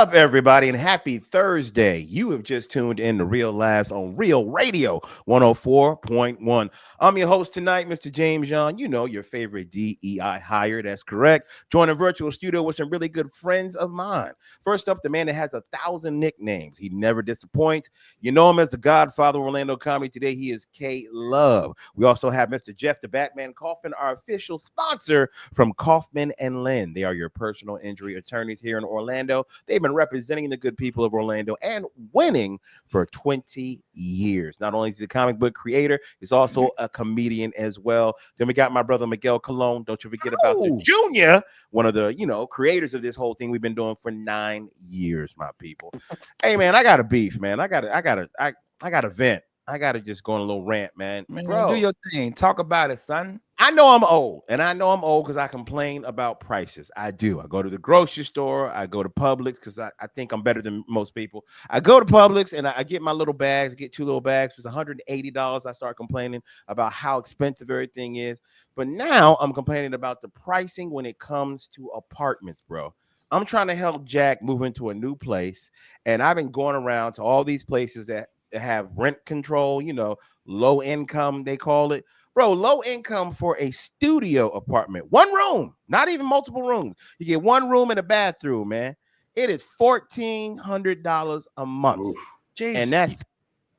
Up, everybody, and happy Thursday. You have just tuned in to Real Laughs on Real Radio 104.1. I'm your host tonight, Mr. James Young. You know, your favorite DEI hire. That's correct. Join a virtual studio with some really good friends of mine. First up, the man that has 1,000 nicknames. He never disappoints. You know him as the Godfather of Orlando comedy. Today, he is K Love. We also have Mr. Jeff the Batman Kaufman, our official sponsor from Kaufman and Lynn. They are your personal injury attorneys here in Orlando. They've been representing the good people of Orlando and winning for 20 years. Not only is he a comic book creator, he's also a comedian as well. Then we got my brother Miguel Colon. Don't you forget about the Junior, one of the creators of this whole thing we've been doing for 9 years, my people. Hey man, I got a beef, man. I got to vent. I got to just go on a little rant, man. Bro, do your thing. Talk about it, son. I know I'm old, and I know I'm old because I complain about prices. I do. I go to the grocery store. I go to Publix because I think I'm better than most people. I go to Publix, and I get my little bags. I get 2 little bags. It's $180. I start complaining about how expensive everything is. But now I'm complaining about the pricing when it comes to apartments, bro. I'm trying to help Jack move into a new place, and I've been going around to all these places that have rent control, low income, they call it. Bro, low income for a studio apartment. 1 room, not even multiple rooms. You get 1 room and a bathroom, man. It is $1,400 a month. Oof. James, and that's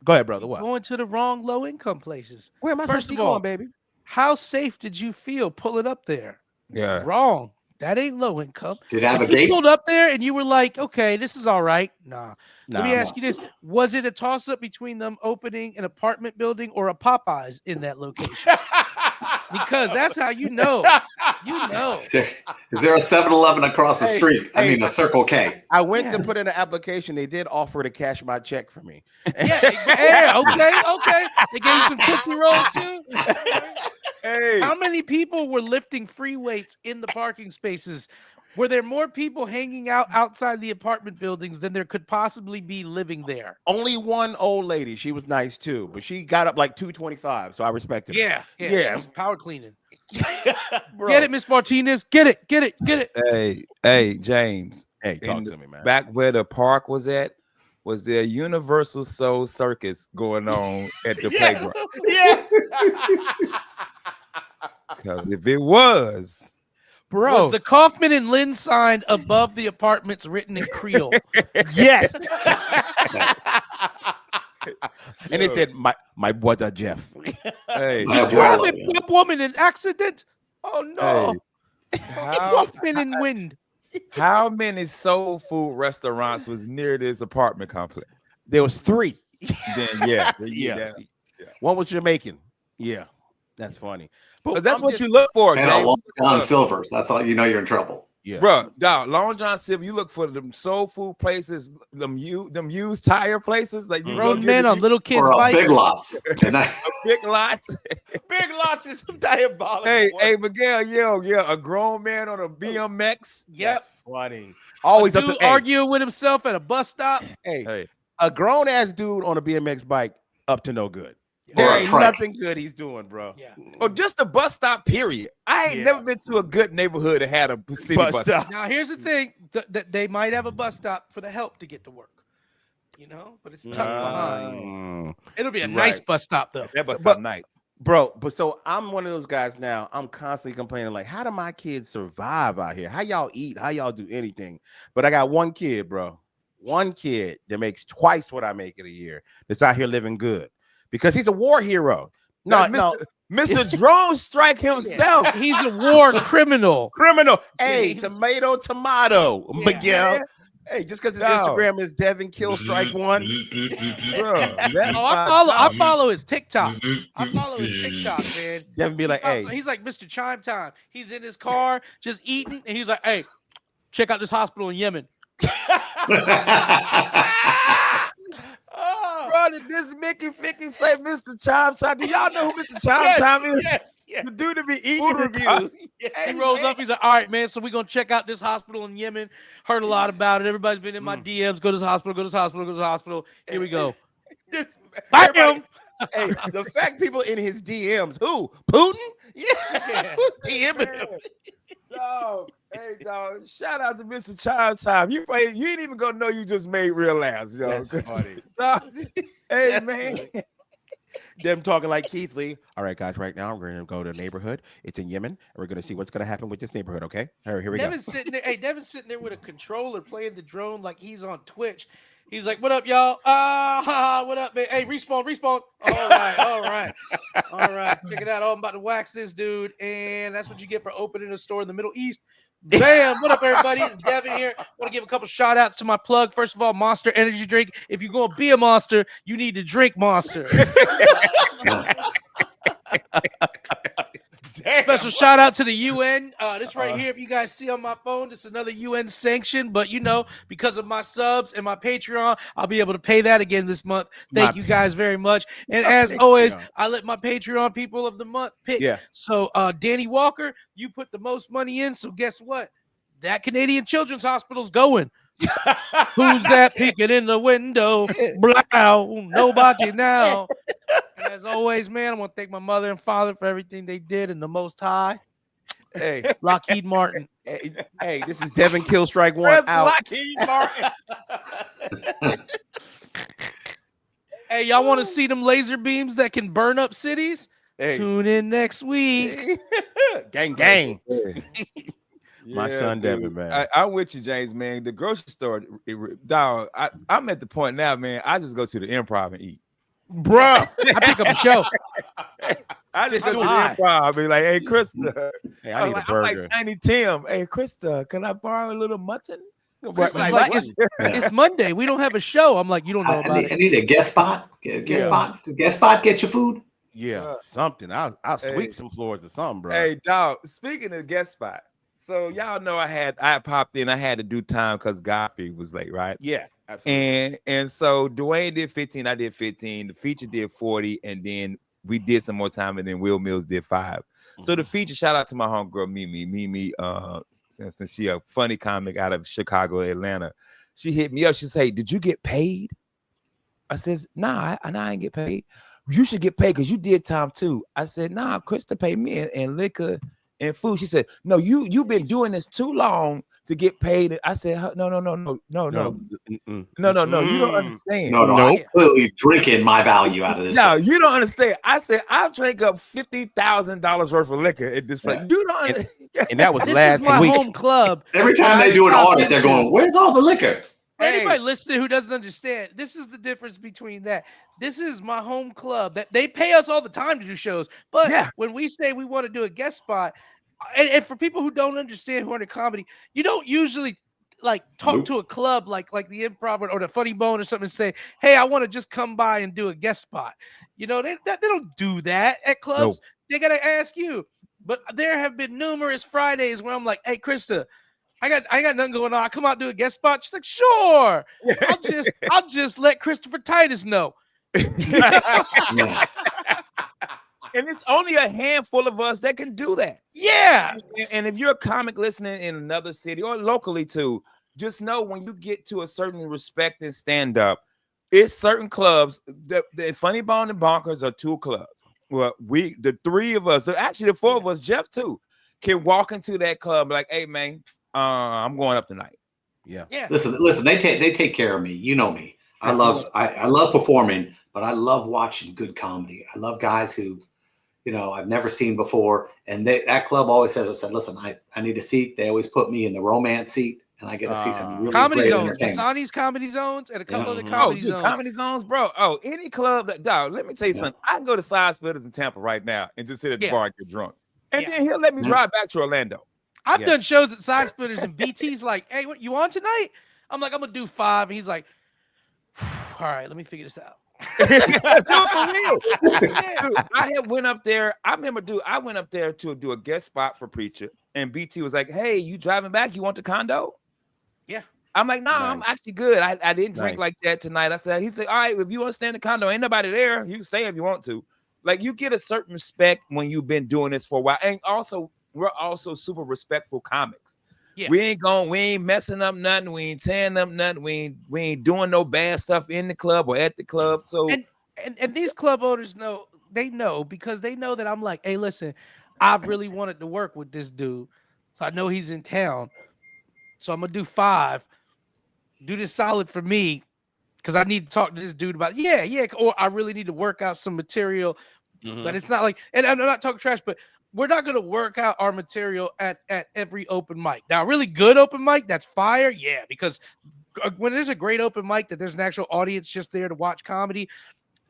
go ahead, brother. What? Going to the wrong low income places. Where am I supposed to be going, baby? How safe did you feel pulling up there? Yeah. Wrong. That ain't low income. Did it have a gate? gate? You pulled up there and you were like, okay, this is all right. Nah. Let me ask you this. Was it a toss-up between them opening an apartment building or a Popeyes in that location? Because that's how you know. You know. Is there a 7-Eleven across the street? I mean, a Circle K. I went to put in an application. They did offer to cash my check for me. Yeah, okay. They gave you some cookie rolls too. Hey. How many people were lifting free weights in the parking spaces? Were there more people hanging out outside the apartment buildings than there could possibly be living there? Only one old lady. She was nice too, but she got up like 225, so I respected her. Yeah. She was power cleaning. Bro. Get it, Miss Martinez. Get it. Hey, James. Hey, talk to me, man. Back where the park was at, was there a Universal Soul Circus going on at the playground? Yeah. Because if it was, bro, was the Kaufman and Lynn sign above the apartments written in Creole? Yes. And it said, my brother Jeff. Hey, Pop woman in accident. Oh no. Hey, Kaufman and Wind. How many soul food restaurants was near this apartment complex? There was 3. Then yeah. One was Jamaican. Yeah, that's funny. But that's what you look for, and Long John Silver's. That's all you know. You're in trouble. Yeah, bro. Dog, Long John Silver. You look for them soul food places, them used tire places, like you grown men on little kids' bikes. Big Lots. Big lots. Big lots is diabolical. Hey, Miguel, a grown man on a BMX. Yep, funny. Always a dude arguing with himself at a bus stop. Hey, a grown ass dude on a BMX bike up to no good. There ain't nothing good he's doing, bro. Yeah. Or just a bus stop, period. I ain't never been to a good neighborhood that had a city bus stop. Now, here's the thing. They might have a bus stop for the help to get to work. But it's tucked behind. It'll be a nice bus stop, though. That bus stop nice. Bro, but so I'm one of those guys now. I'm constantly complaining, like, how do my kids survive out here? How y'all eat? How y'all do anything? But I got one kid, bro. One kid that makes twice what I make in a year that's out here living good. Because he's a war hero. No, Mr. Drone Strike himself. Yeah. He's a war criminal. Hey, tomato. Yeah. Miguel. Hey, just because his Instagram is Devin Kill Strike 1. I follow his TikTok. Man. Devin be like, hey. He's like Mr. Chime Time. He's in his car just eating, and he's like, hey, check out this hospital in Yemen. Bro, did this Mickey say Mr. Chime Time? Do y'all know who Mr. Chime Time is? Yes. The dude to be eating reviews. He rolls up. He's like, all right, man. So we're going to check out this hospital in Yemen. Heard a lot about it. Everybody's been in my DMs. Go to the hospital. Here we go. Hey, the fact people in his DMs, who? Putin? Yeah. Who's DMing him? Dog, hey, dog, shout out to Mr. Child Time. You ain't even gonna know you just made real laughs, yo. That's funny. Dog, hey, That's man. funny. Them talking like Keith Lee. All right, guys, right now we're going to go to the neighborhood. It's in Yemen, and we're going to see what's going to happen with this neighborhood, okay? All right, here we go. Devin's sitting there. Hey, Devin's sitting there with a controller playing the drone like he's on Twitch. He's like, "What up, y'all? What up, man? Hey, respawn. All right. Check it out. Oh, I'm about to wax this dude, and that's what you get for opening a store in the Middle East. Bam! What up, everybody? It's Devin here. Want to give a couple shout outs to my plug. First of all, Monster Energy Drink. If you're gonna be a monster, you need to drink Monster. Special shout out to the UN. This right here, if you guys see on my phone, this is another UN sanction. But because of my subs and my Patreon, I'll be able to pay that again this month. Thank you guys very much. And as always, I let my Patreon people of the month pick. Yeah. So Danny Walker, you put the most money in. So guess what? That Canadian Children's Hospital's going. Who's that peeking in the window? Blow, nobody now. And as always, man, I want to thank my mother and father for everything they did in the Most High. Hey, Lockheed Martin. hey, this is Devin Killstrike One out. Lockheed Martin. Hey, y'all want to see them laser beams that can burn up cities? Hey. Tune in next week. Gang. My Yeah, son dude. Devin, man. I'm with you, James, man. The grocery store, dog. I'm at the point now, man. I just go to the Improv and eat. Bruh. I pick up a show. I just go to the Why? Improv. I be like, hey, Krista. Hey, I need a burger. I'm like Tiny Tim. Hey, Krista, can I borrow a little mutton? Krista's Like, like, what? it's Monday. We don't have a show. I'm like, you don't know about I it. need a guest spot. Guest spot. Get your food. Yeah, something. I'll sweep some floors or something, bro. Hey, dog. Speaking of guest spot, so y'all know I popped in. I had to do time because Godfrey was late, right? Yeah, absolutely. And so Dwayne did 15, I did 15. The feature did 40, and then we did some more time, and then Will Mills did 5. So the feature, shout out to my homegirl Mimi, since she a funny comic out of Chicago, Atlanta. She hit me up. She said, "Hey, did you get paid?" I says, "Nah, I ain't get paid." "You should get paid because you did time too." I said, "Nah, Krista paid me and liquor and food." She said, "No, you've been doing this too long to get paid." I said, "No. You don't understand." No, Nope. I'm clearly drinking my value out of this. No, place. you don't understand. I said I've drank up $50,000 worth of liquor at this place. Yeah. You don't understand. And that was This last is my week. home club. Every time I they do an stopped audit, in they're there. going, "Where's all the liquor?" For anybody listening who doesn't understand, this is the difference between that. This is my home club that they pay us all the time to do shows. But when we say we want to do a guest spot, and for people who don't understand who are in comedy, you don't usually like talk to a club like the Improv or the Funny Bone or something and say, "Hey, I want to just come by and do a guest spot." They don't do that at clubs. Nope. They gotta ask you. But there have been numerous Fridays where I'm like, "Hey, Krista, I got nothing going on. I come out and do a guest spot." She's like, "Sure. I'll just let Christopher Titus know." Yeah. And it's only a handful of us that can do that. Yeah. And if you're a comic listening in another city or locally too, just know when you get to a certain respect and stand up, it's certain clubs. The Funny Bone and Bonkers are 2 clubs. Well, the 3 of us, actually the 4 of us, Jeff too, can walk into that club like, "Hey man, I'm going up tonight." Yeah. Listen. They take care of me. You know me. I love performing, but I love watching good comedy. I love guys who, I've never seen before. And that club always says, I said, "Listen, I need a seat." They always put me in the romance seat, and I get to see some really comedy great zones, entertainment. Masani's comedy zones, and a couple other Oh, comedy dude, zones. comedy zones, bro. Oh, any club that, dog, let me tell you something. I can go to Side Splitters in Tampa right now and just sit at the bar and get drunk. And then he'll let me drive back to Orlando. I've done shows at Side Splitters and BT's like, "Hey, what you on tonight?" I'm like, "I'm gonna do 5." And he's like, "All right, let me figure this out." Dude, for real. Dude, I went up there. I went up there to do a guest spot for Preacher, and BT was like, "Hey, you driving back? You want the condo?" Yeah. I'm like, "Nah, I'm actually good. I didn't drink like that tonight." He said, "All right, if you want to stay in the condo, ain't nobody there. You can stay if you want to." Like, you get a certain respect when you've been doing this for a while. And also, we're also super respectful comics. Yeah. We ain't messing up nothing. We ain't tearing up nothing. We ain't doing no bad stuff in the club or at the club. So and these club owners know because they know that I'm like, "Hey, listen, I've really wanted to work with this dude. So I know he's in town. So I'm gonna do 5. Do this solid for me, because I need to talk to this dude about or I really need to work out some material. But it's not like, and I'm not talking trash, but we're not gonna work out our material at every open mic. Now, a really good open mic that's fire, yeah, because when there's a great open mic that there's an actual audience just there to watch comedy,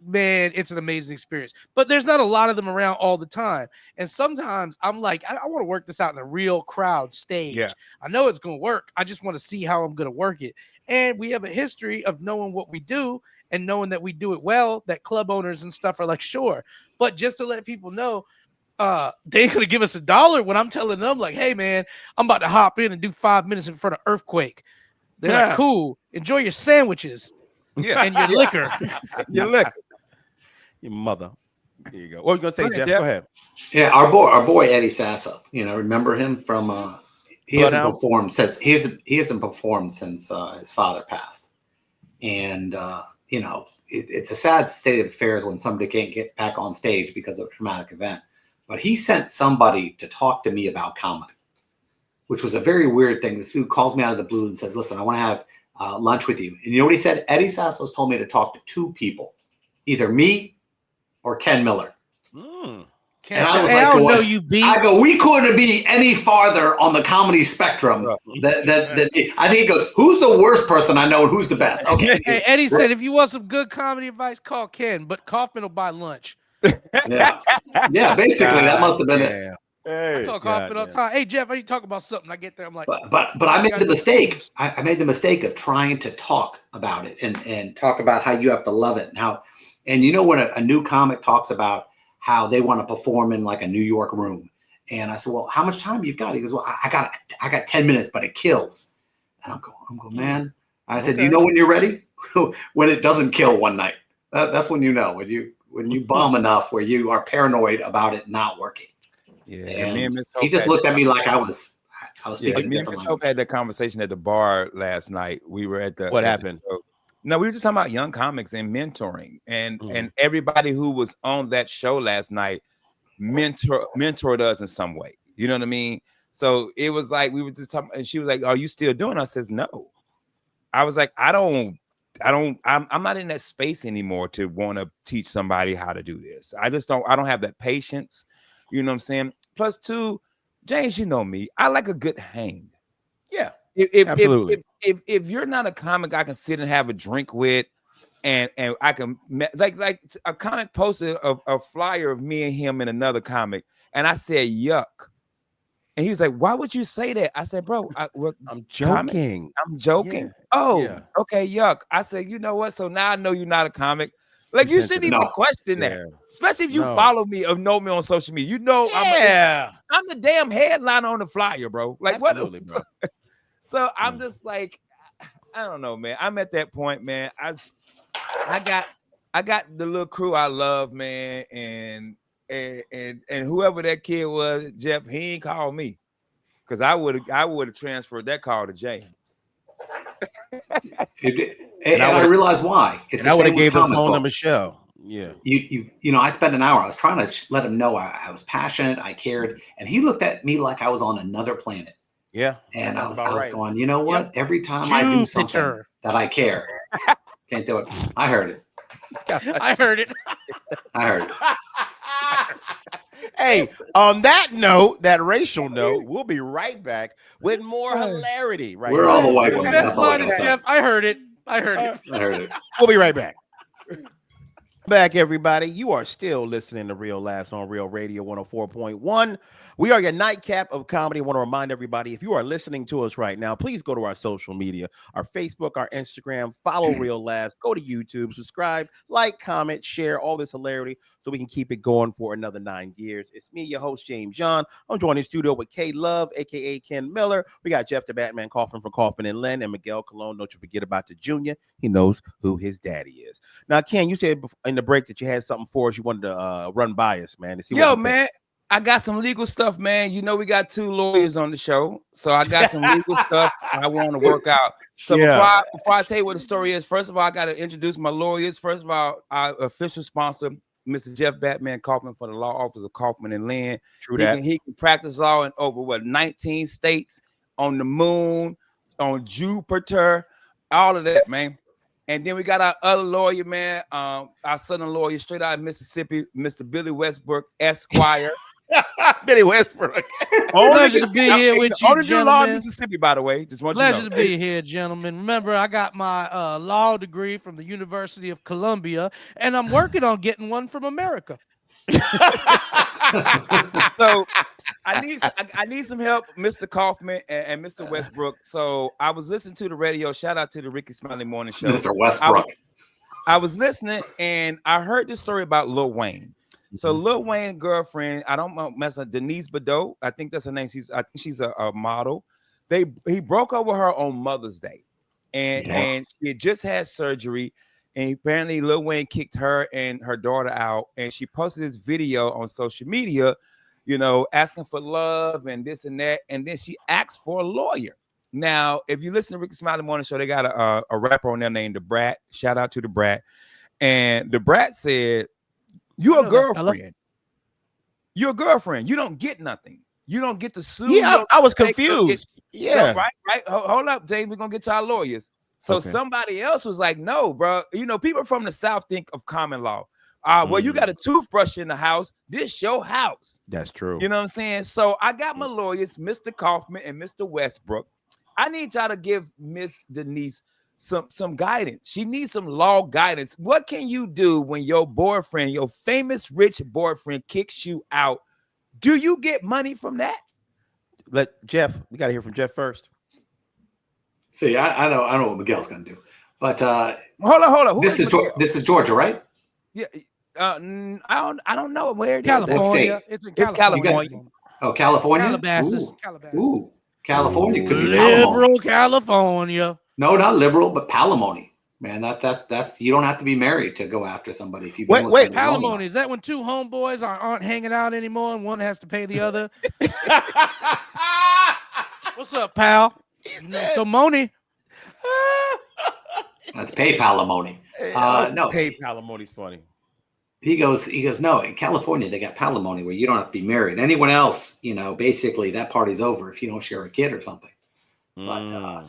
man, it's an amazing experience. But there's not a lot of them around all the time. And sometimes I'm like, I want to work this out in a real crowd stage. Yeah. I know it's going to work. I just want to see how I'm going to work it. And we have a history of knowing what we do and knowing that we do it well, that club owners and stuff are like, sure. But just to let people know, they ain't going to give us $1 when I'm telling them like, hey, man, I'm about to hop in and do 5 minutes in front of Earthquake. They're like, cool. Enjoy your sandwiches. Yeah. And your liquor. Your liquor. Your mother. There you go. What were you gonna say, Jeff? Jeff. Go ahead. Yeah, our boy Eddie Sasso. You know, remember him from? He hasn't performed since his father passed, and you know, it's a sad state of affairs when somebody can't get back on stage because of a traumatic event. But he sent somebody to talk to me about comedy, which was a very weird thing. This dude calls me out of the blue and says, "Listen, I want to have lunch with you." And you know what he said? Eddie Sasso's told me to talk to 2 people, either me or Ken Miller. And I was I don't know you beat. I go, we couldn't be any farther on the comedy spectrum. I think he goes, who's the worst person I know and who's the best? Okay. Hey, Eddie said, if you want some good comedy advice, call Ken, but Kaufman will buy lunch. Yeah, basically that must have been it. Hey, I call Kaufman all the time. Hey, Jeff, I need to talk about something. I get there, I'm like, but I made the mistake. I made the mistake of trying to talk about it and talk about how you have to love it and how. And you know, when a new comic talks about how they want to perform in like a New York room, and I said, well, how much time you've got? He goes, well, I got 10 minutes, but it kills. And I'm going, man. I said, you know when you're ready? When it doesn't kill one night. That's when you know, when you bomb enough where you are paranoid about it not working. Yeah, and he just looked at me like I was speaking. Me and Miss Hope had that conversation at the bar last night. We were at the. What happened? No, we were just talking about young comics and mentoring, and everybody who was on that show last night mentored us in some way. You know what I mean? So it was like we were just talking, and she was like, "Are you still doing?" I says, "No." I was like, I'm not in that space anymore to want to teach somebody how to do this. I don't have that patience. You know what I'm saying? Plus 2, James, you know me. I like a good hang. Yeah. Absolutely. If you're not a comic I can sit and have a drink with, and I can like a comic posted a flyer of me and him and another comic, and I said yuck, and he was like, "Why would you say that?" I said, "Bro, I'm joking. I'm joking." Yeah. Oh, yeah. Okay, yuck. I said, "You know what? So now I know you're not a comic. Like you shouldn't even question that, especially if you follow me or know me on social media. You know, I'm the damn headliner on the flyer, bro. Like absolutely, bro." So I'm just like, I don't know, man. I'm at that point, man. I got the little crew I love, man, and whoever that kid was, Jeff, he ain't called me, because I would have transferred that call to James. And I realized why. And I would have gave the phone to Michelle. Yeah. You know, I spent an hour. I was trying to let him know I was passionate, I cared, and he looked at me like I was on another planet. Yeah. And I was going, you know what? Yep. Every time I do something that I care, can't do it. I heard it. I heard it. I heard it. Hey, on that note, that racial note, we'll be right back with more hilarity. Right, we're all the white ones. That's funny, Jeff. I heard it. I heard it. We'll be right back. Back, everybody. You are still listening to Real Laughs on Real Radio 104.1. We are your nightcap of comedy. I want to remind everybody, if you are listening to us right now, please go to our social media, our Facebook, our Instagram, follow Real Laughs, go to YouTube, subscribe, like, comment, share all this hilarity so we can keep it going for another 9 years. It's me, your host, James John. I'm joined in the studio with K Love, aka Ken Miller. We got Jeff the Batman Kaufman from Kaufman and Len, and Miguel Colon. Don't you forget about the Junior. He knows who his daddy is. Now, Ken, you said in the break that you had something for us. You wanted to run by us, man. To see Yo, man, I got some legal stuff, man. You know, we got 2 lawyers on the show, so I got some legal stuff I want to work out. So before I tell you what the story is, first of all, I got to introduce my lawyers. First of all, our official sponsor, Mr. Jeff Batman Kaufman for the law office of Kaufman and Lynn. True He that. can practice law in over 19 states, on the moon, on Jupiter, all of that, man. And then we got our other lawyer, man, our southern lawyer straight out of Mississippi, Mr. Billy Westbrook, Esquire. Billy Westbrook. Pleasure to be here with you, only do law in gentlemen. Mississippi, by the way. Just want you to Pleasure know. to be here, gentlemen. Remember, I got my law degree from the University of Columbia, and I'm working on getting one from America. So I need some help, Mr. Kaufman and Mr. Westbrook. So I was listening to the radio. Shout out to the Ricky Smiley Morning Show. Mr. Westbrook. I was listening and I heard this story about Lil Wayne. So Lil Wayne's girlfriend, I don't mess up, Denise Bado. I think that's her name. I think she's a model. He broke up with her on Mother's Day, and she had just had surgery. And apparently Lil Wayne kicked her and her daughter out, and she posted this video on social media, asking for love and this and that. And then she asked for a lawyer. Now, if you listen to Ricky Smiley Morning Show, they got a rapper on there named The Brat. Shout out to The Brat. And The Brat said, You're a girlfriend. You're a girlfriend. You don't get nothing. You don't get to sue. Yeah, I was confused. So, right. Hold up, James. We're gonna get to our lawyers. So somebody else was like, no, bro. People from the South think of common law. Well, you got a toothbrush in the house. This your house. That's true. You know what I'm saying? So I got my lawyers, Mr. Kaufman and Mr. Westbrook. I need y'all to give Miss Denise some guidance. She needs some law guidance. What can you do when your boyfriend, your famous rich boyfriend, kicks you out? Do you get money from that? We got to hear from Jeff first. See, I know what Miguel's gonna do, but hold on. This is Georgia, right? Yeah. I don't know where it is. California. It's in California. California. Calabasas. Ooh, California could be liberal California. No, not liberal, but palimony. Man, that's you don't have to be married to go after somebody if you wait. Palimony, is that when two homeboys aren't hanging out anymore and one has to pay the other? What's up, pal? So Moni. That's pay palimony. No, pay palimony's funny. He goes, no, in California, they got palimony where you don't have to be married. Anyone else, basically that party's over if you don't share a kid or something. But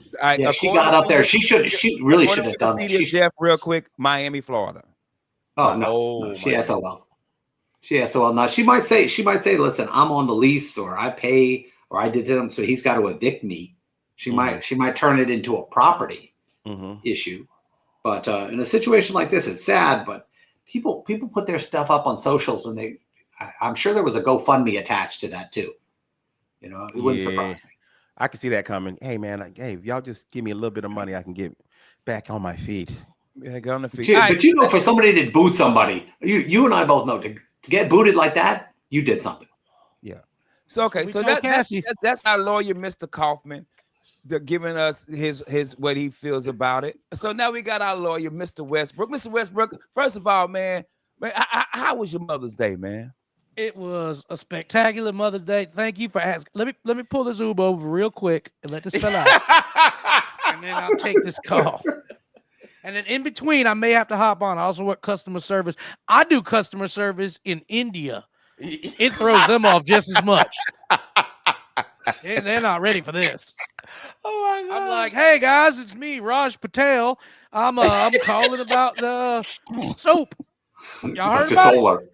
she got up there. She really should have done that. Jeff, real quick, Miami, Florida. Oh, no. She SOL. She SOL. Now she might say, listen, I'm on the lease or I pay or I did them, so he's got to evict me. She might turn it into a property issue. But in a situation like this, it's sad, but people put their stuff up on socials and I'm sure there was a GoFundMe attached to that too. It wouldn't surprise me. I can see that coming. Hey man, if y'all just give me a little bit of money, I can get back on my feet. Yeah, get on the feet. But for somebody to boot somebody, you and I both know to get booted like that, you did something. Yeah. So that's our lawyer, Mr. Kaufman, giving us his what he feels about it. So now we got our lawyer, Mr. Westbrook. Mr. Westbrook, first of all, man, how was your Mother's Day, man? It was a spectacular Mother's Day. Thank you for asking. Let me pull this Uber over real quick and let this fella out. And then I'll take this call. And then in between, I may have to hop on. I also work customer service. I do customer service in India. It throws them off just as much. They're not ready for this. Oh my God. I'm like, hey guys, it's me, Raj Patel. I'm calling about the soap. Y'all heard about it?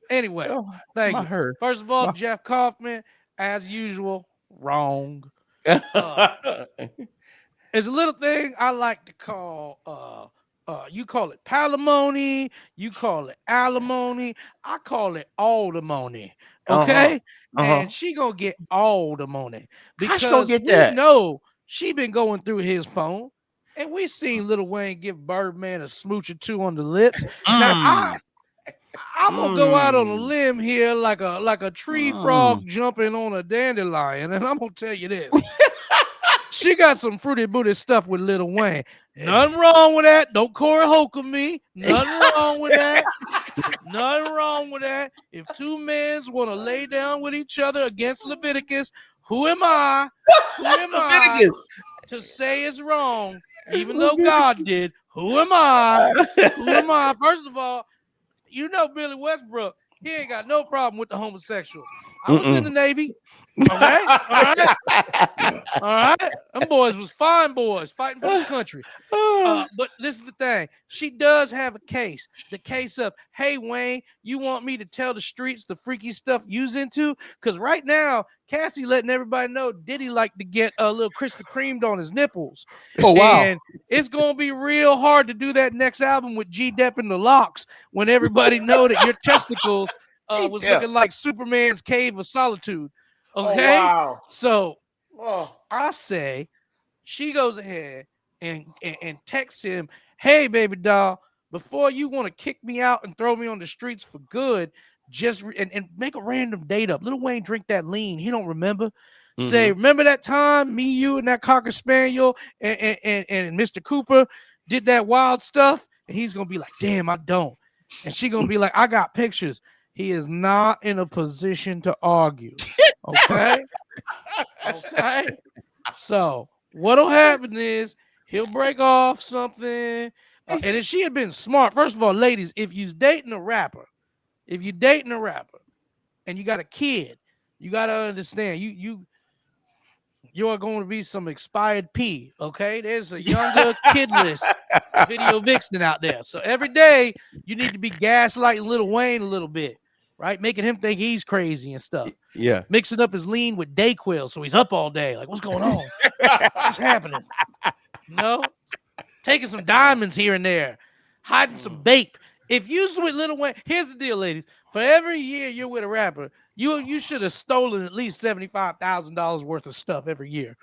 Anyway, thank you. First of all, Jeff Kaufman, as usual, wrong. There's a little thing I like to call you call it palimony, you call it alimony, I call it aldimony. Okay? And she gonna get all the money because she gonna get that? No, she been going through his phone, and we seen Lil Wayne give Birdman a smooch or two on the lips. Now I'm gonna go out on a limb here like a tree frog jumping on a dandelion, and I'm gonna tell you this. She got some fruity booty stuff with Lil Wayne. Nothing wrong with that. Don't Corey Holcomb me. Nothing wrong with that. Nothing wrong with that. If two men want to lay down with each other against Leviticus, who am I? Who am I? to say it's wrong, even though God did. Who am I? Who am I? First of all, you know Billy Westbrook, he ain't got no problem with the homosexuals. I was in the Navy. Okay, all right, all right. Them boys was fine boys fighting for this country. But this is the thing. She does have a case. The case of, hey, Wayne, you want me to tell the streets the freaky stuff you's into? Because right now, Cassie letting everybody know Diddy like to get a little Krispy Kremed on his nipples. Oh, wow. And it's going to be real hard to do that next album with G-Dep and the Locks when everybody know that your testicles was looking like Superman's Cave of Solitude. Okay? Oh, wow. So I say she goes ahead and texts him, hey, baby doll, before you want to kick me out and throw me on the streets for good, just and make a random date up. Lil Wayne drink that lean. He don't remember. Say, remember that time me, you, and that Cocker Spaniel and Mr. Cooper did that wild stuff? And he's going to be like, damn, I don't. And she going to be like, I got pictures. He is not in a position to argue. Okay? Okay? So what'll happen is he'll break off something. And if she had been smart, first of all, ladies, if you're dating a rapper, and you got a kid, you got to understand you are going to be some expired pee. Okay, there's a younger kidless video vixen out there. So every day you need to be gaslighting Lil Wayne a little bit, right? Making him think he's crazy and stuff. Yeah. Mixing up his lean with Dayquil, so he's up all day. Like, what's going on? What's happening? You know, taking some diamonds here and there, hiding some vape. If you with Lil Wayne, here's the deal, ladies. For every year you're with a rapper, you should have stolen at least $75,000 worth of stuff every year.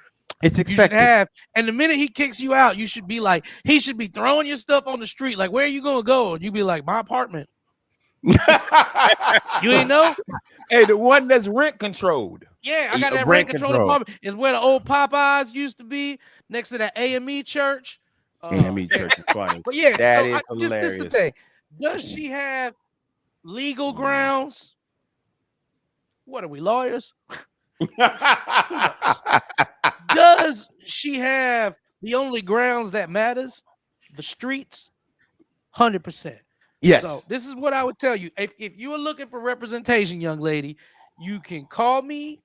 It's expected. And the minute he kicks you out, you should be like, he should be throwing your stuff on the street. Like, where are you gonna go? And you be like, my apartment. You ain't know? Hey, the one that's rent controlled. Yeah, I got that rent controlled apartment. It's where the old Popeyes used to be, next to that AME church. AME church is funny. But yeah, that is hilarious. Just this the thing. Does she have legal grounds? What are we, lawyers? Does she have the only grounds that matters? The streets? 100%. Yes. So this is what I would tell you. If you are looking for representation, young lady, you can call me.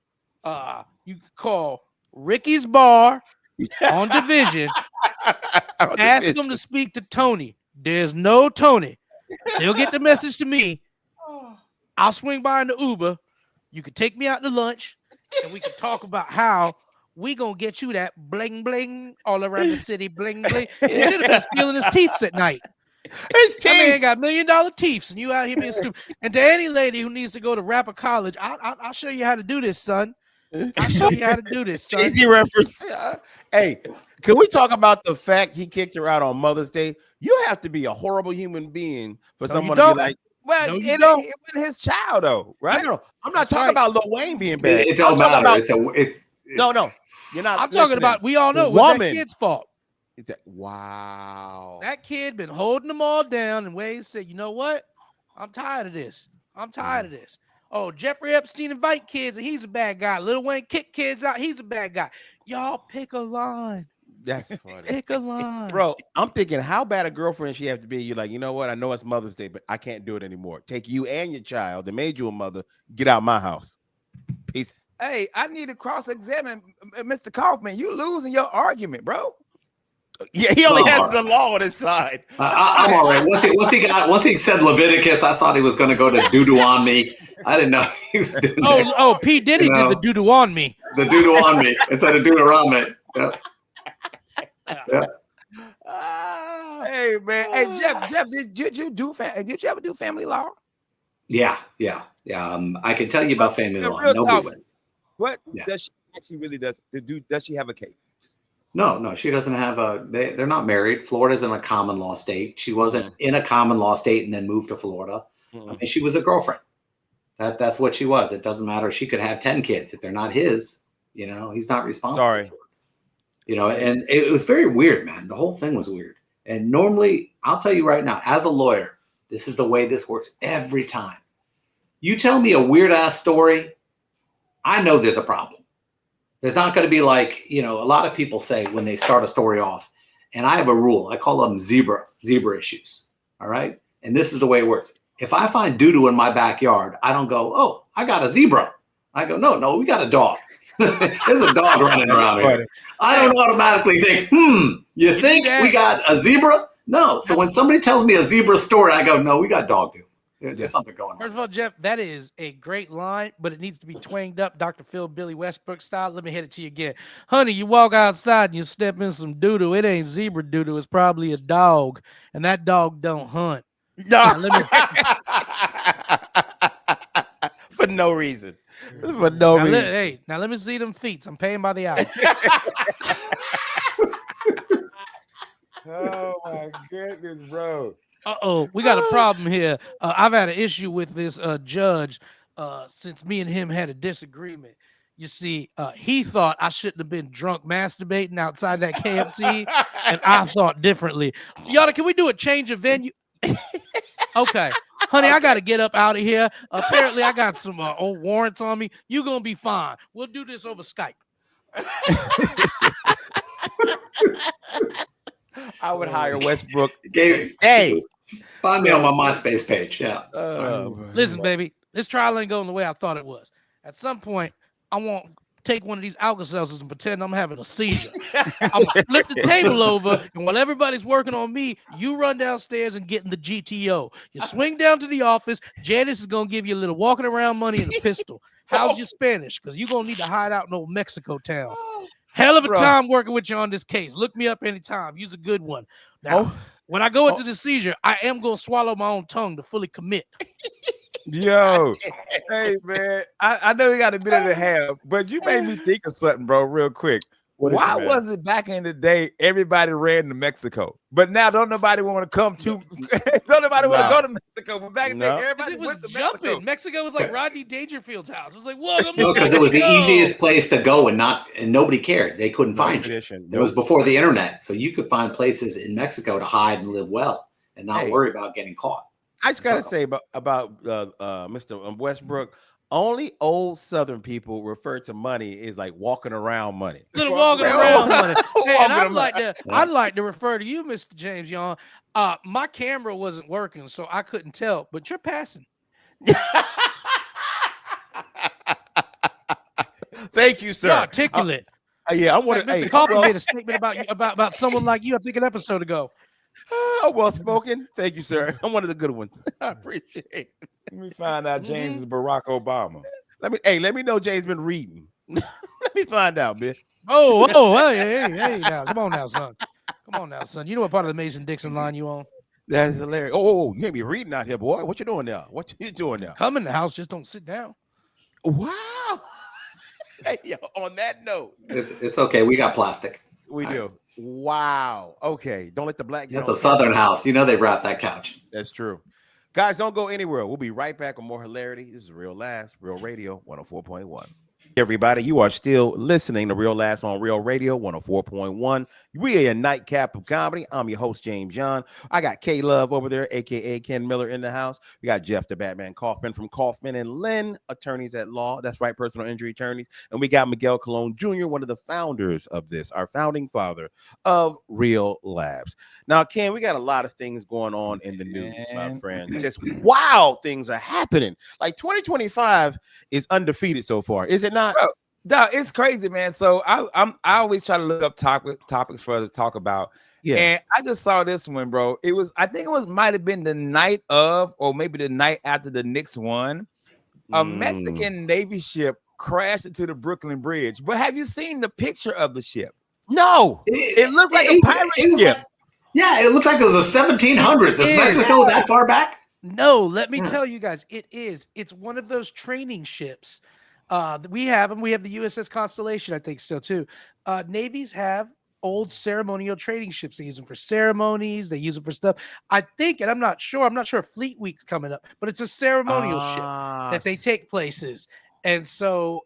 You can call Ricky's Bar on Division. Ask them to speak to Tony. There's no Tony. They'll get the message to me. I'll swing by in the Uber. You can take me out to lunch, and we can talk about how we gonna get you that bling bling all around the city. Bling bling. You should have been stealing his teeth at night. His teeth. That man got $1 million teeth, and you out here being stupid. And to any lady who needs to go to rapper college, I'll show you how to do this, son. I'll show you how to do this, son. Easy reference. Hey, can we talk about the fact he kicked her out on Mother's Day? You have to be a horrible human being for someone to be like, well, it wasn't his child, though, right? No, I'm not talking about Lil Wayne being bad. It don't matter. No, you're not. I'm talking about, we all know it was that kid's fault. Wow. That kid been holding them all down, and Wade said, you know what? I'm tired of this. I'm tired of this. Oh, Jeffrey Epstein invite kids, and he's a bad guy. Lil Wayne kick kids out. He's a bad guy. Y'all pick a line. That's funny. Pick a line. Bro, I'm thinking how bad a girlfriend she have to be. You're like, you know what? I know it's Mother's Day, but I can't do it anymore. Take you and your child that made you a mother. Get out my house. Peace. Hey, I need to cross-examine Mr. Kaufman. You losing your argument, bro. Yeah, he only has the law on his side. I'm all right. Once he said Leviticus, I thought he was going to go to Deuteronomy. I didn't know he was doing that. Oh, P. Diddy did the Deuteronomy. The Deuteronomy instead of Deuteronomy. Yeah. Yeah. Hey man, hey Jeff, did you ever do family law? Yeah. I can tell you about family law. Nobody wins. What does she actually really does? Does she have a case? No, she doesn't have they're not married. Florida's in a common law state. She wasn't in a common law state and then moved to Florida. I mean, she was a girlfriend. That's what she was. It doesn't matter. She could have 10 kids. If they're not his, he's not responsible. Sorry. For it. And it was very weird, man. The whole thing was weird. And normally, I'll tell you right now, as a lawyer, this is the way this works every time. You tell me a weird ass story, I know there's a problem. There's not going to be like, a lot of people say when they start a story off, and I have a rule. I call them zebra issues. All right. And this is the way it works. If I find doo-doo in my backyard, I don't go, oh, I got a zebra. I go, no, we got a dog. There's a dog running around here. I don't automatically think, you think we got a zebra? No. So when somebody tells me a zebra story, I go, no, we got dog doo. There's something going on. First of all, Jeff, that is a great line, but it needs to be twanged up Dr. Phil Billy Westbrook style. Let me hit it to you again. Honey, you walk outside and you step in some doo-doo. It ain't zebra doo-doo. It's probably a dog, and that dog don't hunt. No. For no reason. For no reason. Now let me see them feet. I'm paying by the hour. Oh, my goodness, bro. We got a problem here. I've had an issue with this judge since me and him had a disagreement. You see, he thought I shouldn't have been drunk masturbating outside that KFC, and I thought differently. Y'all, can we do a change of venue? Okay. Honey, I got to get up out of here. Apparently, I got some old warrants on me. You're going to be fine. We'll do this over Skype. I would hire Westbrook. Hey, find me on my MySpace page. Yeah. Listen, baby, this trial ain't going the way I thought it was. At some point, I won't take one of these Alka-Seltzers and pretend I'm having a seizure. I'm gonna flip the table over, and while everybody's working on me, you run downstairs and get in the GTO. You swing down to the office. Janice is gonna give you a little walking around money and a pistol. How's your Spanish? Because you're gonna need to hide out in old Mexico town. Hell of a time working with you on this case. Look me up anytime. Use a good one. Now, when I go into the seizure, I am gonna swallow my own tongue to fully commit. Yo, hey man, I know we got a minute and a half, but you made me think of something, bro, real quick. Why was it back in the day everybody ran to Mexico, but now don't nobody want to come to? Don't nobody want to go to Mexico? But back in the day, everybody went to jumping. Mexico was like Rodney Dangerfield's house. It was like, welcome to Mexico. Because it was the easiest place to go, and nobody cared. They couldn't find you. It was before the internet, so you could find places in Mexico to hide and live well and not worry about getting caught. I just gotta say about Mr. Westbrook. Only old Southern people refer to money is like walking around money. Little walking around money. Hey, and I'd like to refer to you, Mr. James Young. My camera wasn't working, so I couldn't tell, but you're passing. Thank you, sir. You're articulate. Yeah, I want to. Mr. Kaufman made a statement about you about someone like you. I think an episode ago. Well spoken. Thank you, sir. I'm one of the good ones. I appreciate it. Let me find out James is Barack Obama. Let me know James been reading. Let me find out, bitch. Hey, now. Come on now, son. You know what part of the Mason-Dixon line you on? That's hilarious. Oh, you ain't be reading out here, boy. What you doing now? What you doing now? Come in the house, just don't sit down. Wow. Hey, yo, on that note. It's okay. We got plastic. We do. Wow. Okay. Don't let the black. That's a Southern house. You know they wrap that couch. That's true. Guys, don't go anywhere. We'll be right back with more hilarity. This is Real Laughs, Real Radio 104.1. Everybody, you are still listening to Real Laughs on Real Radio 104.1. We are a nightcap of comedy. I'm your host, James John. I got K Love over there, aka Ken Miller, in the house. We got Jeff the Batman Kaufman from Kaufman and Lynn, attorneys at law. That's right, personal injury attorneys. And we got Miguel Colon Jr., one of the founders of this, our founding father of Real Labs. Now, Ken, we got a lot of things going on in the news, my friend. Just wild things are happening. Like 2025 is undefeated so far, is it not? Bro, no, it's crazy, man. So I always try to look up topics for us to talk about. Yeah, and I just saw this one, bro. I think it might have been the night of, or maybe the night after the Knicks won. A Mexican Navy ship crashed into the Brooklyn Bridge. But have you seen the picture of the ship? No, it looks like a pirate ship. Yeah, it looks like it was a 1700s. Is Mexico that far back? No, let me tell you guys, it is. It's one of those training ships. We have them. We have the USS Constellation, I think, still too. Navies have old ceremonial training ships. They use them for ceremonies. They use them for stuff. I think, and I'm not sure if Fleet Week's coming up, but it's a ceremonial ship that they take places. And so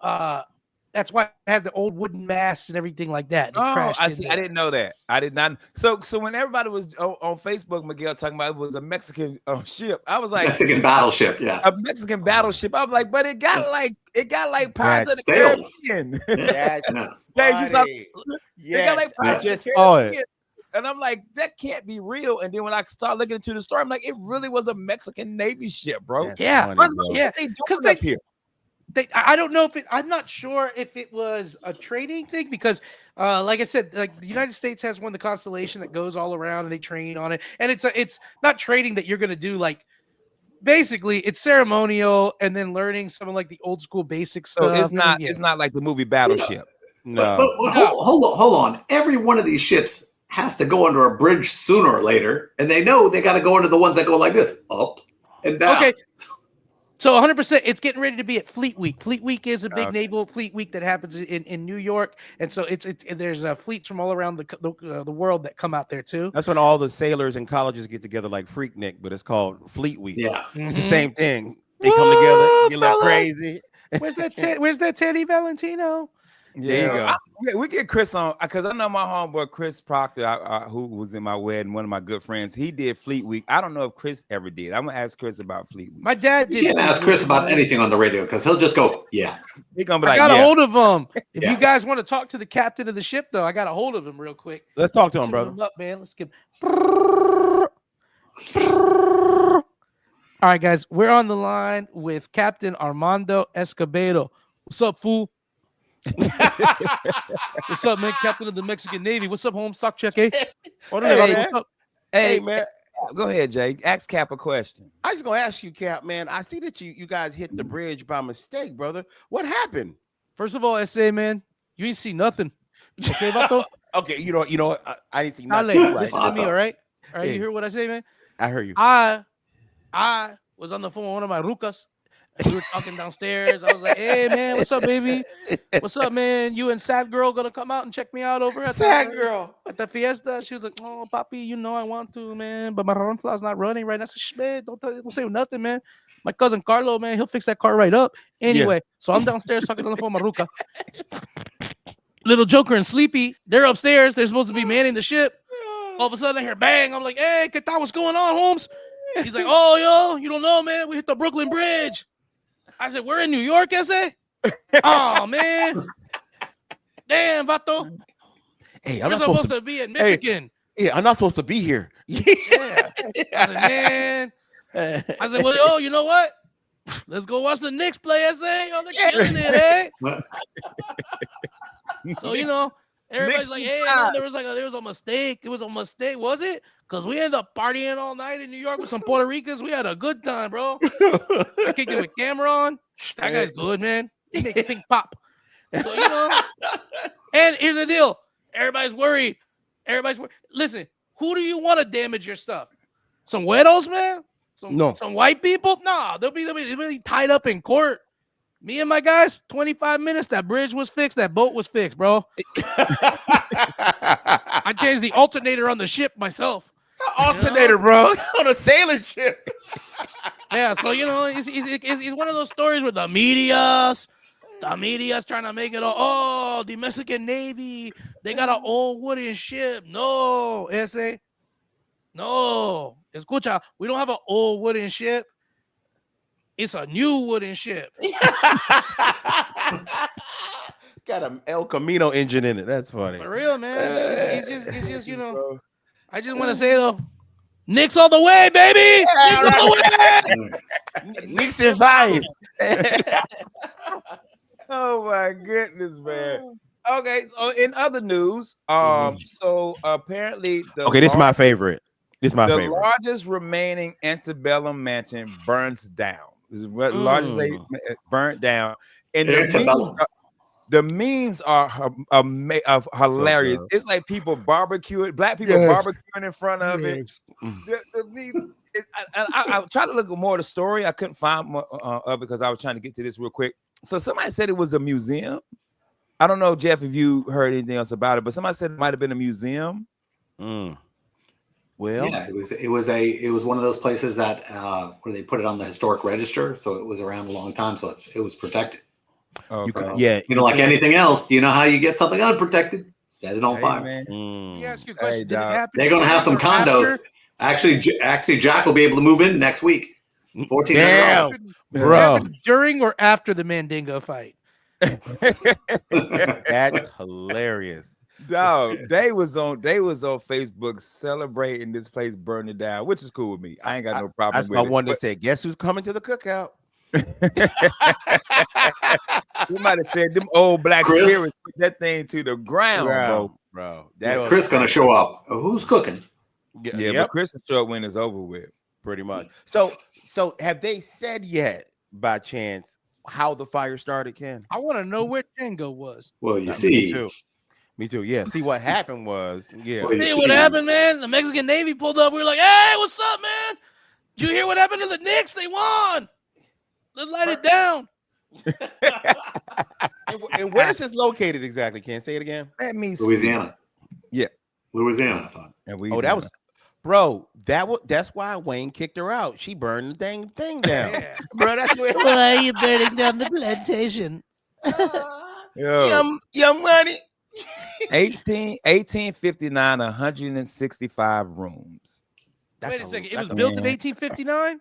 That's why it had the old wooden masts and everything like that. Oh, crashed I in see. there. I didn't know that. I did not. So when everybody was on Facebook, Miguel talking about it was a Mexican ship, I was like, Mexican battleship. Yeah. a Mexican battleship. I was like, but it got like Pirates of the Sails. Caribbean. That's Yeah, you saw, funny. it got like Yes, I Pirates of just the saw it. Caribbean. And I'm like, that can't be real. And then when I start looking into the story, I'm like, it really was a Mexican Navy ship, bro. That's Yeah. funny, What bro. Yeah, they because doing up here? I don't know if I'm not sure if it was a trading thing because, like I said, like the United States has one, the Constellation, that goes all around and they train on it, and it's not trading that you're gonna do like. Basically, it's ceremonial and then learning some of like the old school basic So stuff. it's not Yeah. it's not like the movie Battleship. No. But hold on. Every one of these ships has to go under a bridge sooner or later, and they know they got to go under the ones that go like this, up and down. Okay. So 100%, it's getting ready to be at Fleet Week. Fleet Week is a big Okay. naval fleet week that happens in New York, and so there's fleets from all around the world that come out there too. That's when all the sailors and colleges get together like Freaknik, but it's called Fleet Week. Yeah. It's the Mhm. same thing. They come together, Whoa, get a little fellas. crazy. Where's that Teddy Valentino? There you go. We get Chris on because I know my homeboy Chris Proctor, who was in my wedding, one of my good friends. He did Fleet Week. I don't know if Chris ever did. I'm gonna ask Chris about Fleet Week. My dad did. You can't ask Chris about anything on the radio because he'll just go, yeah. He gonna be I like, got a yeah. hold of him. If Yeah. you guys want to talk to the captain of the ship, though, I got a hold of him real quick. Let's talk to him, Tune brother. him up, man. Let's get. All right, guys, we're on the line with Captain Armando Escobedo. What's up, fool? What's up, man? Captain of the Mexican Navy. What's up, home? Sock check, eh? What's up? Hey, man. Go ahead, Jay. Ask Cap a question. I was gonna ask you, Cap, man. I see that you guys hit the bridge by mistake, brother. What happened? First of all, SA, man, you ain't see nothing. Okay, vato? Okay, you know what? I didn't see Dale, nothing. listen to me, all right? All right, Hey. you hear what I say, man? I heard you. I was on the phone with one of my rucas. We were talking downstairs. I was like, "Hey, man, what's up, baby? What's up, man? You and Sad Girl gonna come out and check me out over at Sad the, girl. at the fiesta?" She was like, "Oh, papi, you know I want to, man, but my Ronfla's not running right now." I said, "Shh, man, don't say nothing, man. My cousin Carlo, man, he'll fix that car right up." Anyway, so I'm downstairs talking on the phone with my ruca. Little Joker and Sleepy, they're upstairs. They're supposed to be manning the ship. All of a sudden, I hear bang. I'm like, "Hey, ¿qué tal? What's going on, Holmes?" He's like, "Oh, yo, you don't know, man. We hit the Brooklyn Bridge." I said, "We're in New York, S.A.?" Oh, man. Damn, vato. Hey, I'm We're not supposed to be in Michigan. Yeah, I'm not supposed to be here. Yeah. I said, man. I said, well, yo, you know what? Let's go watch the Knicks play, S.A. Oh, they're killing it, eh? So, you know, everybody's like, hey, man, there was a mistake. It was a mistake, was it? Because we ended up partying all night in New York with some Puerto Ricans. We had a good time, bro. I kicked it with Cameron. That guy's good, man. He makes pink pop. So, you know. And here's the deal. Everybody's worried. Listen, who do you want to damage your stuff? Some widows, man? Some white people? No, they'll be tied up in court. Me and my guys, 25 minutes, that bridge was fixed, that boat was fixed, bro. I changed the alternator on the ship myself. Alternator, bro, on a sailing ship. Yeah, so you know, it's one of those stories where the media's trying to make it all. Oh, the Mexican Navy, they got an old wooden ship. No, ese, no. Escucha, we don't have an old wooden ship. It's a new wooden ship. Got an El Camino engine in it. That's funny. For real, man. It's just you know. I just want to say though, Knicks all the way, baby. Knicks all the way. Knicks in 5. Oh my goodness, man. Okay, so in other news, so apparently This is my favorite. This is my favorite. Largest remaining antebellum mansion burns down. This is what largest burnt down, and the memes are hilarious. So it's like people barbecuing, black people barbecuing in front of it. I tried to look at more of the story. I couldn't find more of it because I was trying to get to this real quick. So somebody said it was a museum. I don't know, Jeff, if you heard anything else about it, but somebody said it might have been a museum. Well, yeah, it was one of those places that where they put it on the historic register, so it was around a long time, so it was protected. Oh, You so, could, yeah, You know, like anything else, you know how you get something unprotected? Set it on hey, fire. man. Let me ask you a Hey, question. Did it dog. happen? They're going to have some during or condos. after? Actually, Jack will be able to move in next week. $1,400. Damn, Did it bro. happen during or after the Mandingo fight? That's hilarious. Dog, they was on Facebook celebrating this place burning down, which is cool with me. I ain't got no problem That's with my it. one that said, "Guess who's coming to the cookout?" Somebody said them old black Chris? spirits put that thing to the ground, bro. Bro. Yeah, was Chris going to show up. Who's cooking? Yeah, Yeah, yep, but Christmas short win is over with. pretty much. So have they said yet, by chance, how the fire started, Ken? I want to know where Django was. Well, you Me see. too. Me too. Yeah. See, what happened was, yeah. Well, you Hey, what see. happened, man? The Mexican Navy pulled up. We were like, "Hey, what's up, man? Did you hear what happened to the Knicks? They won. Let's light it down." And where is this located exactly? Ken, say it again. Let me see. Louisiana. Yeah. Louisiana, I thought. And Oh, that was, bro. That's why Wayne kicked her out. She burned the dang thing down, Yeah. bro. That's where. Why are you burning down the plantation? Young money. 1859, 165 rooms. Wait a second. It was a built in man. 1859,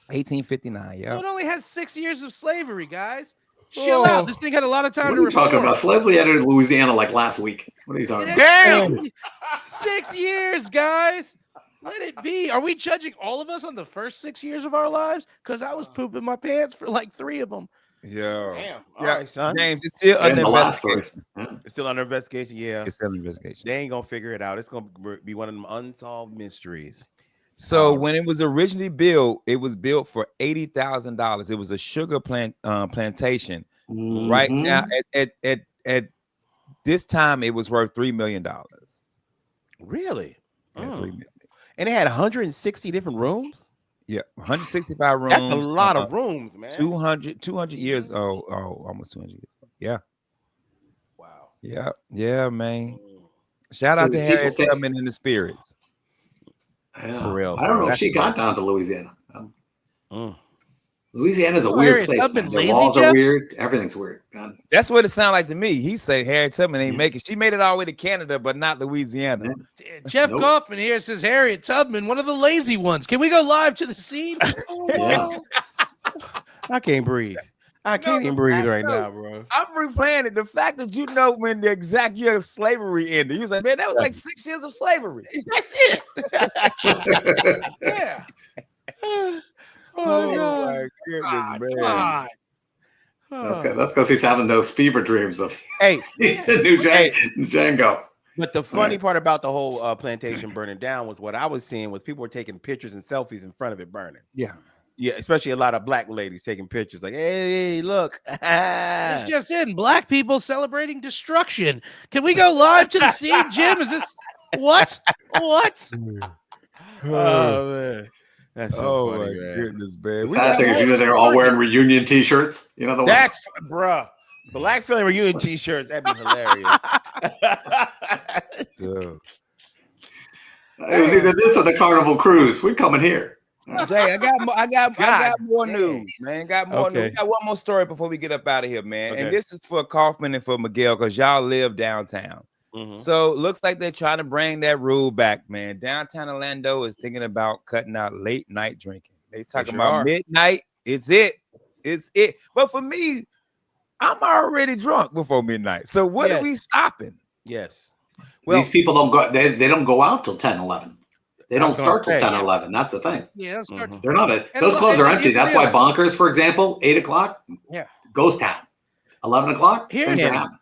1859, so yeah. it only has 6 years of slavery, guys. Chill out. This thing had a lot of time What to are you talking reform. about? Slavery ended in Louisiana like last week. What are you talking It about? had Damn. 6 years, guys. Let it be. Are we judging all of us on the first 6 years of our lives? Because I was pooping my pants for like 3 of them. Yeah. Damn. All Yeah, right, son. James, it's still And under the last three. investigation. Yeah. It's still under investigation. Yeah. It's still under investigation. They ain't gonna figure it out. It's gonna be one of them unsolved mysteries. So when it was originally built, it was built for $80,000. It was a sugar plantation. Right now, at this time, it was worth $3 million. Really? Yeah, $3 million. And it had 160 different rooms. Yeah, 165 rooms. That's a lot of rooms, man. 200 years old. Oh, almost 200 years. Yeah. Wow. Yeah, man. Shout out to people Harriet say- Tubman and the Spirits. Yeah. For real, I don't know if that's she cool. got down to Louisiana. Mm. Louisiana's a Oh, weird Harriet place. Tubman Man. The lazy, laws Jeff? are weird. Everything's weird. Man. That's what it sounded like to me. He said Harriet Tubman ain't make it. She made it all the way to Canada, but not Louisiana. Jeff Nope. Kaufman here says Harriet Tubman, one of the lazy ones. Can we go live to the scene? Yeah. I can't breathe. I can't even breathe right now, bro. I'm replaying it. The fact that you know when the exact year of slavery ended, you was like, man, that was like 6 years of slavery. That's it. Yeah. Oh, God. my goodness, God, man. God. That's because he's having those fever dreams of Hey, he's a new Django. but the funny part about the whole plantation burning down was what I was seeing was people were taking pictures and selfies in front of it burning. Yeah. Yeah, especially a lot of black ladies taking pictures like, hey, look. It's just in. Black people celebrating destruction. Can we go live to the scene, Jim? Is this what? What? Oh, man. That's so Oh funny, my man. goodness, man. The sad thing is, you know, they're all wearing reunion T-shirts. You know the ones. That's, bruh. Black Film Reunion t-shirts. That'd be hilarious. Dude. It was either this or the Carnival Cruise. We're coming here. Jay, I got more dang. news, man. Got more news. Okay. Got one more story before we get up out of here, man. Okay. And this is for Kaufman and for Miguel because y'all live downtown. Mhm. So looks like they're trying to bring that rule back, man. Downtown Orlando is thinking about cutting out late night drinking. They talking sure about are. midnight. It's it. But for me, I'm already drunk before midnight. So what are we stopping? Yes. These people don't go. They don't go out till 10, 11. They don't was gonna start till say, 10 yeah. or 11. That's the thing. Yeah, let's start. Mhm. They're not. And Those look, clubs are and empty. here's the That's why deal. Bonkers, for example, 8 o'clock. Yeah. Ghost town. 11 o'clock. Here's things are the- happening.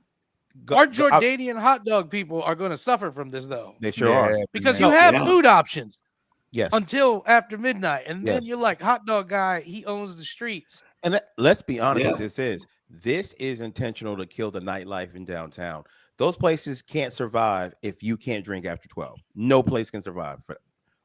Our Jordanian hot dog people are going to suffer from this, though, They sure are. because man. you have Yeah. food options Yes. until after midnight, and then Yes. you're like, hot dog guy, he owns the streets. And let's be honest Yeah. what this is. This is intentional to kill the nightlife in downtown. Those places can't survive if you can't drink after 12. No place can survive.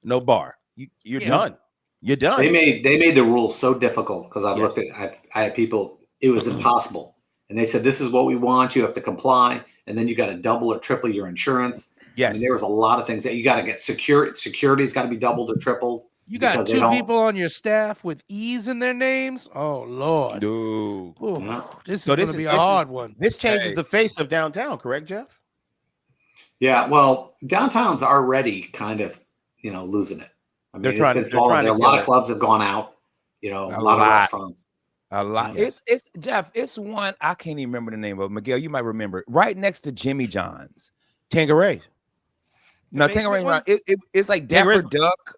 No bar. You're Yeah. done. You're done. They made the rule so difficult because I've Yes. looked at. I had people. It was impossible, and they said, "This is what we want. You have to comply, and then you got to double or triple your insurance." I Yes. mean, there was a lot of things that you got to get security's got to be doubled or tripled. You got because they two don't- people on your staff with E's in their names. Oh Lord, Dude. Ooh, Yeah. this So is going to be a hard one. This changes Hey. the face of downtown, correct, Jeff? Yeah, well, downtown's already kind of, losing it. I They're mean, trying- it's been they're falling. trying There to a lot kill of it. clubs have gone out. A A lot of lot. restaurants. A lot. Yes. It's Jeff. It's one I can't even remember the name of. Miguel, you might remember it. Right next to Jimmy John's. Tanqueray. No, basement Tanqueray. one? It's like Dapper Tanqueray's- Duck.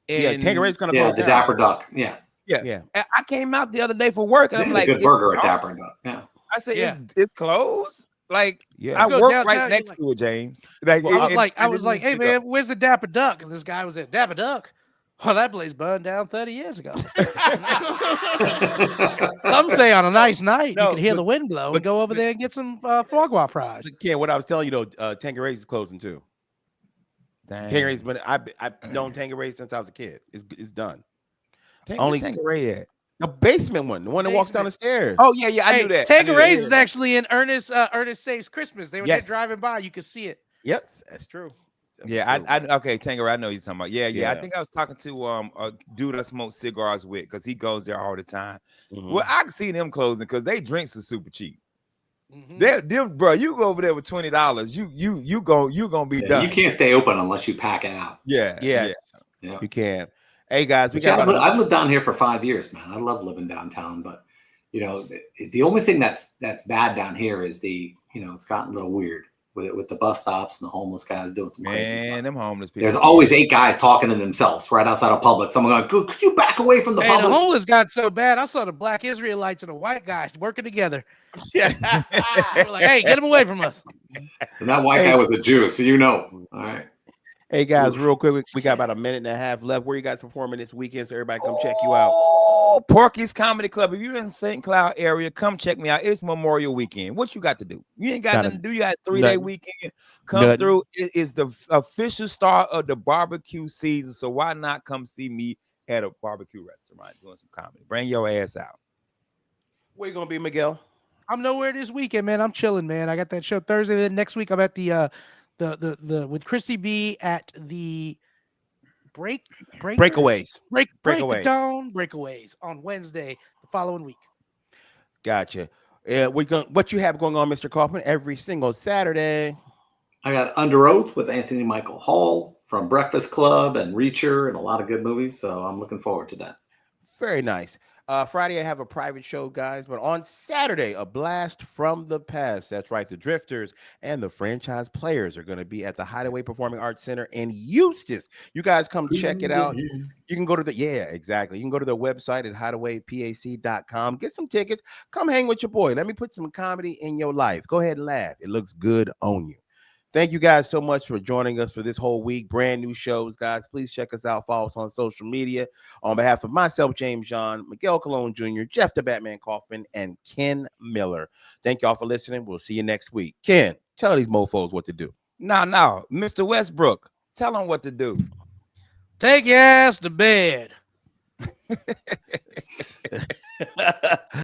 Yeah, And Tanqueray's gonna Yeah, close the down. Dapper Duck. Yeah, yeah. Yeah. And I came out the other day for work, and they I'm had like, a good it's burger at gone. Dapper Duck. Yeah, I said, Yeah. it's closed. Like Yeah. I Go work downtown, right you're next like- to it, James. Like Well, I was like, hey man, where's the Dapper Duck? And this guy was at Dapper Duck. Well, that place burned down 30 years ago. Some say on a nice night No, you can hear but- the wind blow but- and go over there and get some foie gras fries. Ken, what I was telling you though, Tanqueray's is closing too. Tanqueray's been I've known Tanqueray since I was a kid. It's done. only- Tanqueray at. The basement one, the one that walks down the stairs. Oh yeah, I Hey, knew that. Tanqueray's is actually in Ernest Saves Christmas. They were Yes. there driving by, you could see it. Yep, that's true. Yeah, True. I okay, Tanqueray. I know you're talking about. Yeah. I Yeah. think I was talking to a dude I smoke cigars with because he goes there all the time. Mhm. Well, I can see them closing because they drinks are super cheap. Mhm. Them, bro, you go over there with $20, you gonna be Yeah, done. you can't stay open unless you pack it out. Yeah, Yes, Yeah. you can. Hey guys, we But yeah, got about I've lived down here for 5 years, man. I love living downtown, but the only thing that's bad down here is it's gotten a little weird with the bus stops and the homeless guys doing some crazy Man, stuff. them homeless people. There's always 8 guys talking to themselves right outside of Publix. Someone going, could you back away from the Hey, the Publix? homeless got so bad. I saw the black Israelites and the white guys working together. yeah. They were like, hey, get them away from us. And that white guy was a Jew, so All right. Hey guys, real quick, we got about a minute and a half left. Where you guys performing this weekend? So everybody come check you out. Oh, Porky's Comedy Club. If you're in St. Cloud area, come check me out. It's Memorial Weekend. What you got to do? You ain't got Gotta- nothing to do. You got a 3-day nothing. weekend. Come Nothing. through. It is the official start of the barbecue season. So why not come see me at a barbecue restaurant doing some comedy? Bring your ass out. Where you gonna be, Miguel? I'm nowhere this weekend, man. I'm chilling, man. I got that show Thursday. Then next week I'm at the with Christy B at the Breakaways. breakaways on Wednesday the following week. Gotcha. What you have going on, Mr. Kaufman, every single Saturday? I got Under Oath with Anthony Michael Hall from Breakfast Club and Reacher and a lot of good movies. So I'm looking forward to that. Very nice. Friday, I have a private show, guys. But on Saturday, a blast from the past. That's right. The Drifters and the Franchise Players are going to be at the Hideaway Performing Arts Center in Eustis. You guys come check it out. You can go to exactly. You can go to their website at hideawaypac.com. Get some tickets. Come hang with your boy. Let me put some comedy in your life. Go ahead and laugh. It looks good on you. Thank you guys so much for joining us for this whole week. Brand new shows, guys. Please check us out. Follow us on social media. On behalf of myself, James John, Miguel Colon Jr., Jeff the Batman Kaufman, and Ken Miller. Thank y'all for listening. We'll see you next week. Ken, tell these mofos what to do. No, Mr. Westbrook, tell them what to do. Take your ass to bed.